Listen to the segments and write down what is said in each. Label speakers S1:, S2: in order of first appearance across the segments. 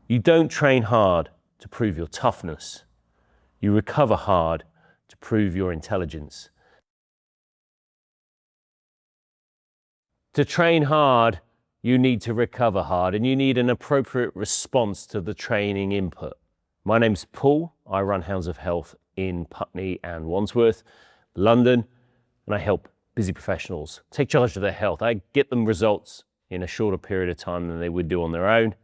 S1: You don't train hard to prove your toughness. You recover hard to prove your intelligence. To train hard, you need to recover hard, and you need an appropriate response to the training input. My name's Paul. I run Hounds of Health in Putney and Wandsworth, London, and I help busy professionals take charge of their health. I get them results in a shorter period of time than they would do on their own,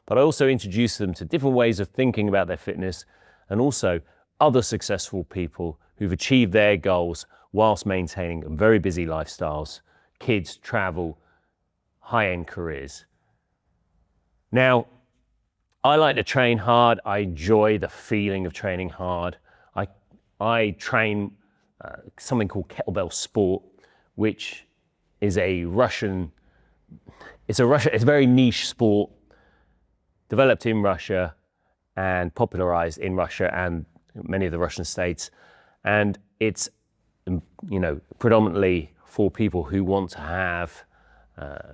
S1: but I also introduce them to different ways of thinking about their fitness and also other successful people who've achieved their goals whilst maintaining very busy lifestyles, kids, travel, high-end careers. Now, I like to train hard. I enjoy the feeling of training hard. I train something called Kettlebell Sport, which is a very niche sport developed in Russia and popularized in Russia and many of the Russian states. And it's, predominantly for people who want to have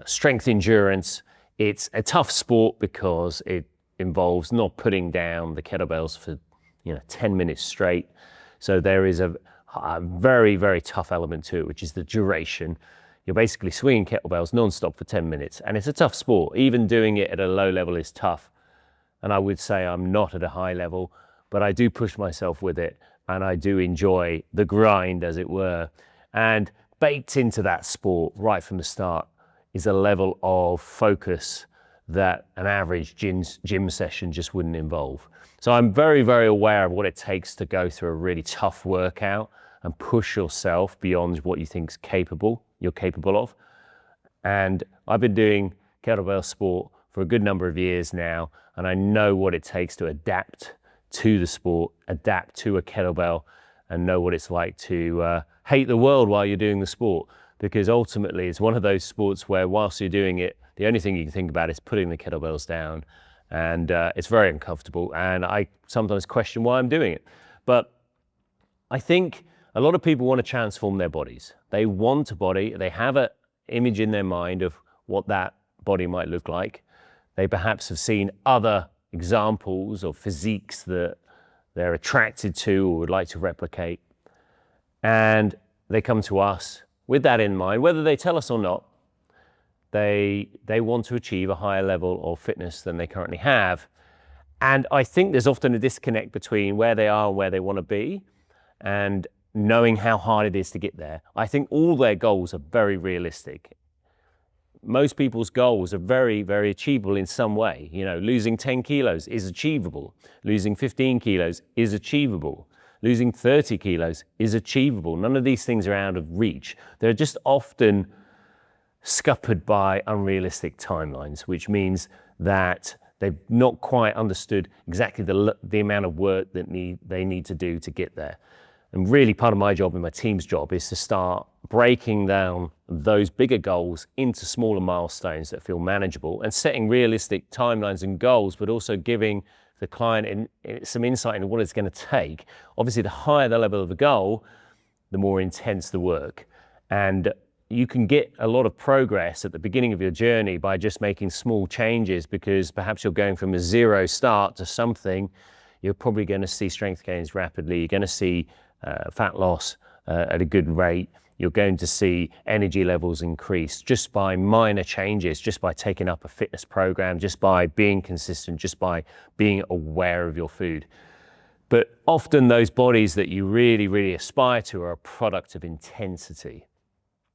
S1: strength endurance. It's a tough sport because it involves not putting down the kettlebells for 10 minutes straight. So there is a very, very tough element to it, which is the duration. You're basically swinging kettlebells non-stop for 10 minutes, and it's a tough sport. Even doing it at a low level is tough. And I would say I'm not at a high level, but I do push myself with it, and I do enjoy the grind, as it were. And baked into that sport right from the start is a level of focus that an average gym session just wouldn't involve. So I'm very, very aware of what it takes to go through a really tough workout and push yourself beyond what you think you're capable of. And I've been doing kettlebell sport for a good number of years now, and I know what it takes to adapt to the sport, adapt to a kettlebell, and know what it's like to hate the world while you're doing the sport. Because ultimately it's one of those sports where whilst you're doing it, the only thing you can think about is putting the kettlebells down, and it's very uncomfortable, and I sometimes question why I'm doing it. But I think a lot of people want to transform their bodies. They want a body, they have an image in their mind of what that body might look like. They perhaps have seen other examples of physiques that they're attracted to or would like to replicate. And they come to us with that in mind, whether they tell us or not. They want to achieve a higher level of fitness than they currently have. And I think there's often a disconnect between where they are and where they want to be, and knowing how hard it is to get there. I think all their goals are very realistic. Most people's goals are very, very achievable in some way. Losing 10 kilos is achievable. Losing 15 kilos is achievable. Losing 30 kilos is achievable. None of these things are out of reach. They're just often scuppered by unrealistic timelines, which means that they've not quite understood exactly the amount of work that they need to do to get there. And really part of my job and my team's job is to start breaking down those bigger goals into smaller milestones that feel manageable and setting realistic timelines and goals, but also giving the client some insight into what it's going to take. Obviously, the higher the level of the goal, the more intense the work. And you can get a lot of progress at the beginning of your journey by just making small changes, because perhaps you're going from a zero start to something. You're probably going to see strength gains rapidly. You're going to see fat loss at a good rate. You're going to see energy levels increase just by minor changes, just by taking up a fitness program, just by being consistent, just by being aware of your food. But often those bodies that you really, really aspire to are a product of intensity.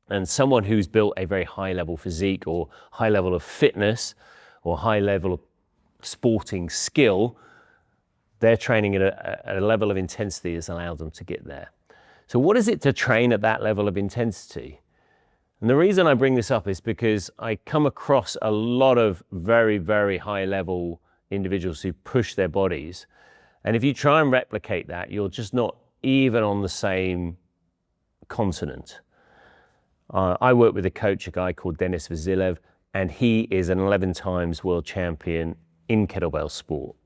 S1: And someone who's built a very high level physique or high level of fitness or high level of sporting skill, their training at a level of intensity has allowed them to get there. So what is it to train at that level of intensity? And the reason I bring this up is because I come across a lot of very, very high level individuals who push their bodies. And if you try and replicate that, you're just not even on the same continent. I work with a coach, a guy called Denis Vasilev, and he is an 11 times world champion in kettlebell sport.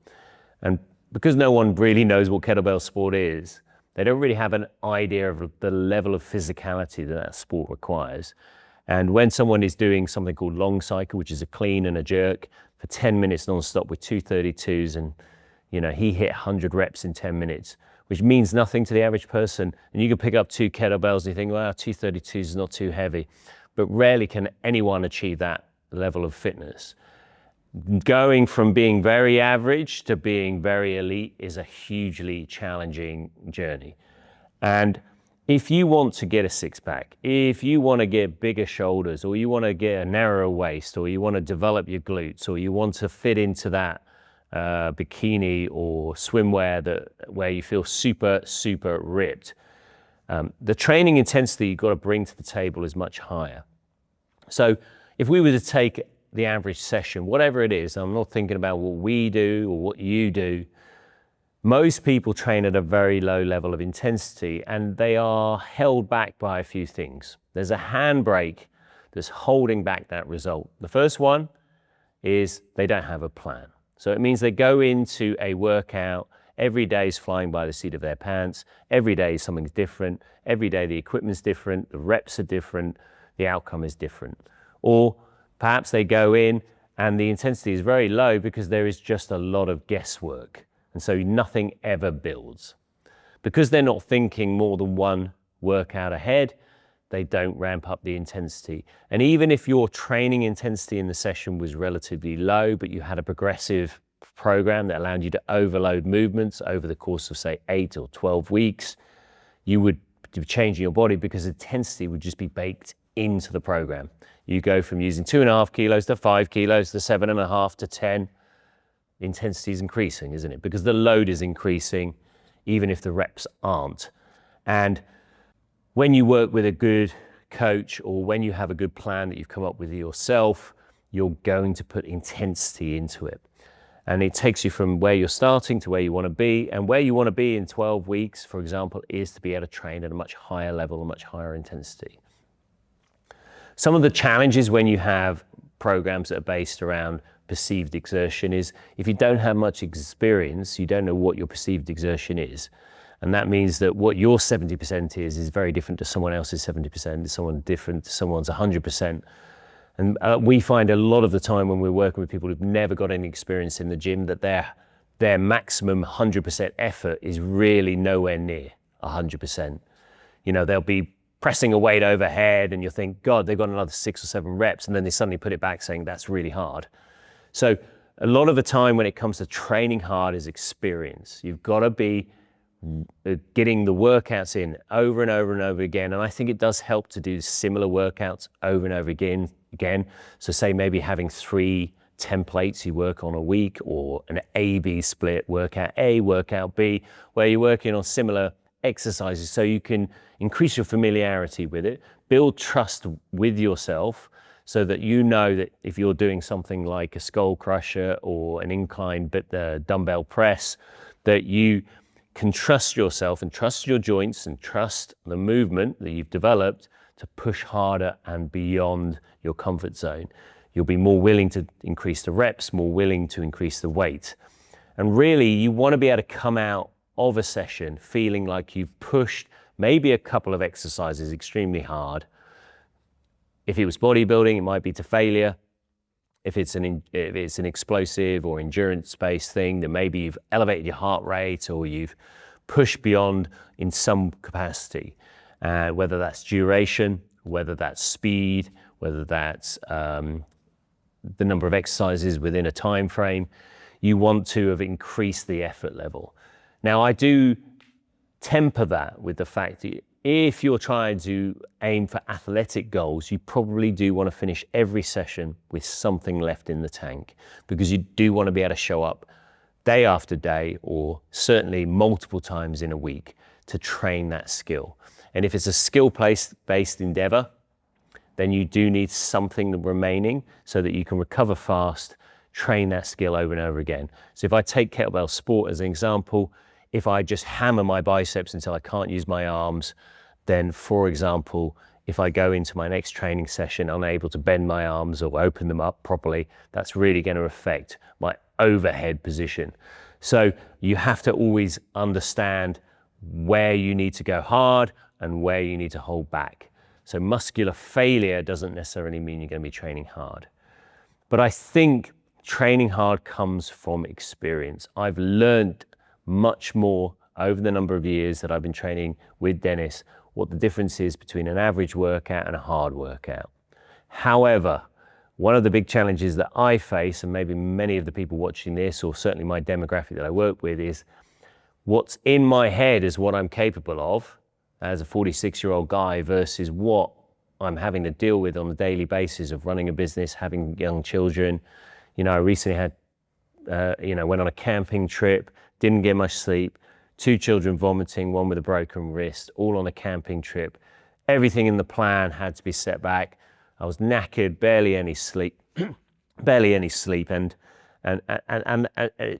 S1: And because no one really knows what kettlebell sport is, they don't really have an idea of the level of physicality that sport requires. And when someone is doing something called long cycle, which is a clean and a jerk, for 10 minutes non-stop with 232s, and he hit 100 reps in 10 minutes, which means nothing to the average person. And you can pick up 2 kettlebells and you think, well, 232s is not too heavy, but rarely can anyone achieve that level of fitness. Going from being very average to being very elite is a hugely challenging journey. And if you want to get a six-pack, if you want to get bigger shoulders, or you want to get a narrower waist, or you want to develop your glutes, or you want to fit into that bikini or swimwear where you feel super, super ripped, the training intensity you've got to bring to the table is much higher. So if we were to take the average session, whatever it is, I'm not thinking about what we do or what you do, most people train at a very low level of intensity, and they are held back by a few things. There's a handbrake that's holding back that result. The first one is they don't have a plan. So it means they go into a workout, every day is flying by the seat of their pants, every day something's different, every day the equipment's different, the reps are different, the outcome is different. Or perhaps they go in and the intensity is very low because there is just a lot of guesswork. And so nothing ever builds. Because they're not thinking more than one workout ahead, they don't ramp up the intensity. And even if your training intensity in the session was relatively low, but you had a progressive program that allowed you to overload movements over the course of, say, 8 or 12 weeks, you would be changing your body because intensity would just be baked into the program. You go from using 2.5 kilos to 5 kilos to 7.5 to 10. Intensity is increasing, isn't it? Because the load is increasing, even if the reps aren't. And when you work with a good coach, or when you have a good plan that you've come up with yourself, you're going to put intensity into it. And it takes you from where you're starting to where you want to be. And where you want to be in 12 weeks, for example, is to be able to train at a much higher level, a much higher intensity. Some of the challenges when you have programs that are based around perceived exertion is if you don't have much experience, you don't know what your perceived exertion is. And that means that what your 70% is very different to someone else's 70%, is someone different to someone's 100%. And we find a lot of the time when we're working with people who've never got any experience in the gym that their maximum 100% effort is really nowhere near 100%. They'll be pressing a weight overhead and you'll think, God, they've got another 6 or 7 reps, and then they suddenly put it back saying that's really hard. So a lot of the time when it comes to training hard is experience. You've got to be getting the workouts in over and over and over again. And I think it does help to do similar workouts over and over again. So say maybe having 3 templates you work on a week, or an A-B split, workout A, workout B, where you're working on similar exercises so you can increase your familiarity with it, build trust with yourself, so that you know that if you're doing something like a skull crusher or an incline dumbbell press, that you can trust yourself and trust your joints and trust the movement that you've developed to push harder and beyond your comfort zone. You'll be more willing to increase the reps, more willing to increase the weight. And really, you want to be able to come out of a session feeling like you've pushed maybe a couple of exercises extremely hard. If it was bodybuilding, it might be to failure. If it's an explosive or endurance-based thing, then maybe you've elevated your heart rate or you've pushed beyond in some capacity, whether that's duration, whether that's speed, whether that's the number of exercises within a time frame. You want to have increased the effort level. Now, I do temper that with the fact that if you're trying to aim for athletic goals, you probably do want to finish every session with something left in the tank, because you do want to be able to show up day after day, or certainly multiple times in a week, to train that skill. And if it's a skill-based endeavor, then you do need something remaining so that you can recover fast, train that skill over and over again. So if I take Kettlebell Sport as an example, if I just hammer my biceps until I can't use my arms, then, for example, if I go into my next training session unable to bend my arms or open them up properly, that's really going to affect my overhead position. So you have to always understand where you need to go hard and where you need to hold back. So muscular failure doesn't necessarily mean you're going to be training hard. But I think training hard comes from experience. I've learned much more over the number of years that I've been training with Denis, what the difference is between an average workout and a hard workout. However, one of the big challenges that I face, and maybe many of the people watching this, or certainly my demographic that I work with, is what's in my head is what I'm capable of as a 46-year-old guy versus what I'm having to deal with on a daily basis of running a business, having young children. You know, I recently had, went on a camping trip, didn't get much sleep, 2 children vomiting, 1 with a broken wrist, all on a camping trip. Everything in the plan had to be set back. I was knackered, barely any sleep, and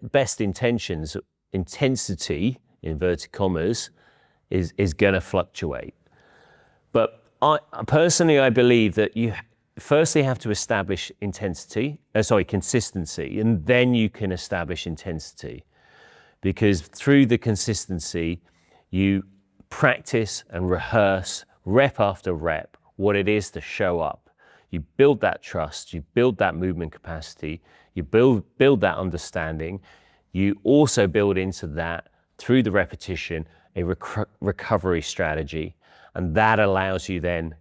S1: best intentions, intensity, inverted commas, is gonna fluctuate. But I believe that you firstly have to establish consistency, and then you can establish intensity. Because through the consistency, you practice and rehearse, rep after rep, what it is to show up. You build that trust, you build that movement capacity, you build that understanding. You also build into that, through the repetition, a recovery strategy. And that allows you then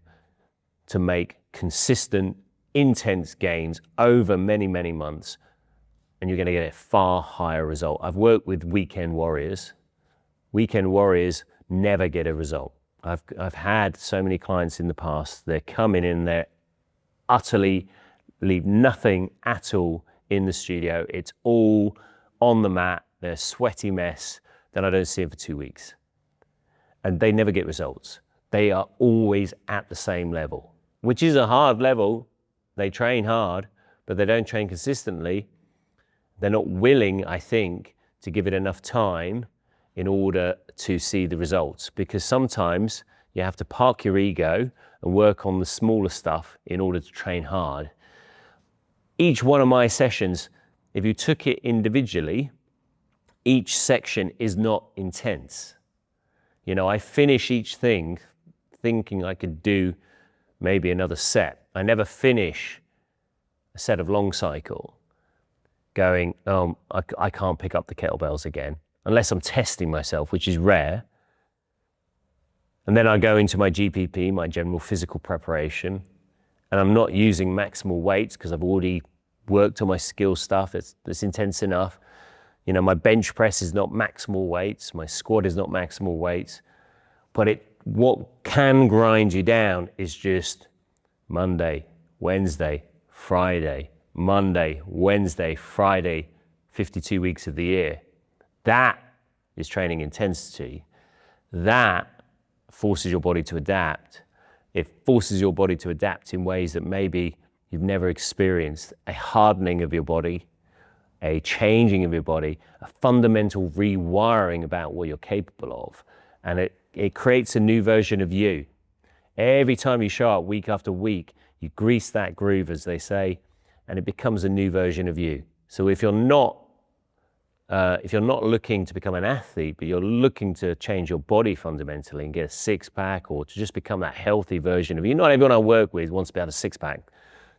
S1: to make consistent, intense gains over many, many months. And you're going to get a far higher result. I've worked with weekend warriors. Weekend warriors never get a result. I've had so many clients in the past, they're coming in, they're utterly leave nothing at all in the studio. It's all on the mat. They're a sweaty mess. Then I don't see them for 2 weeks. And they never get results. They are always at the same level, which is a hard level. They train hard, but they don't train consistently. They're not willing, I think, to give it enough time in order to see the results, because sometimes you have to park your ego and work on the smaller stuff in order to train hard. Each one of my sessions, if you took it individually, each section is not intense. You know, I finish each thing thinking I could do maybe another set. I never finish a set of long cycle going, I can't pick up the kettlebells again, unless I'm testing myself, which is rare. And then I go into my GPP, my general physical preparation, and I'm not using maximal weights because I've already worked on my skill stuff. It's intense enough. You know, my bench press is not maximal weights, my squat is not maximal weights, but what can grind you down is just Monday, Wednesday, Friday, Monday, Wednesday, Friday, 52 weeks of the year. That is training intensity. That forces your body to adapt. It forces your body to adapt in ways that maybe you've never experienced. A hardening of your body, a changing of your body, a fundamental rewiring about what you're capable of. And it creates a new version of you. Every time you show up week after week, you grease that groove, as they say, and it becomes a new version of you. So if you're not looking to become an athlete, but you're looking to change your body fundamentally and get a six-pack, or to just become that healthy version of you. Not everyone I work with wants to be able to six-pack.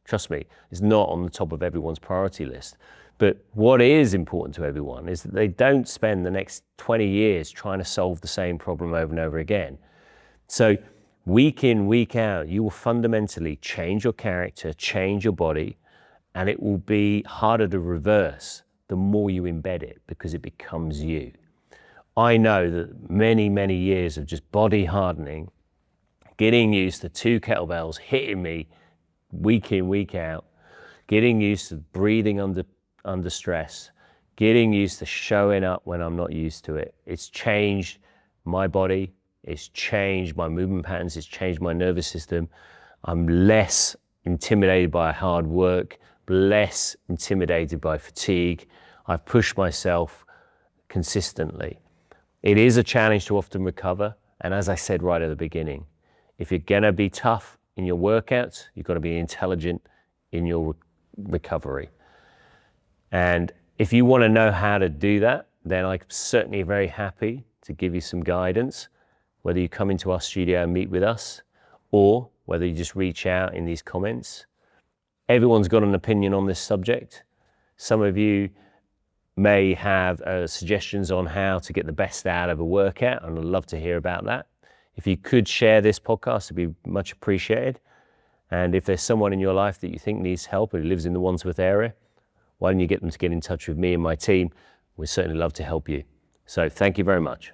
S1: Trust me, it's not on the top of everyone's priority list. But what is important to everyone is that they don't spend the next 20 years trying to solve the same problem over and over again. So week in, week out, you will fundamentally change your character, change your body, and it will be harder to reverse the more you embed it, because it becomes you. I know that many, many years of just body hardening, getting used to 2 kettlebells hitting me week in, week out, getting used to breathing under stress, getting used to showing up when I'm not used to it. It's changed my body, it's changed my movement patterns, it's changed my nervous system. I'm less intimidated by hard work, less intimidated by fatigue. I've pushed myself consistently. It is a challenge to often recover. And as I said right at the beginning, if you're gonna be tough in your workouts, you've got to be intelligent in your recovery. And if you want to know how to do that, then I'm certainly very happy to give you some guidance, whether you come into our studio and meet with us, or whether you just reach out in these comments. Everyone's got an opinion on this subject. Some of you may have suggestions on how to get the best out of a workout, and I'd love to hear about that. If you could share this podcast, it'd be much appreciated. And if there's someone in your life that you think needs help or who lives in the Wandsworth area, why don't you get them to get in touch with me and my team? We'd certainly love to help you. So thank you very much.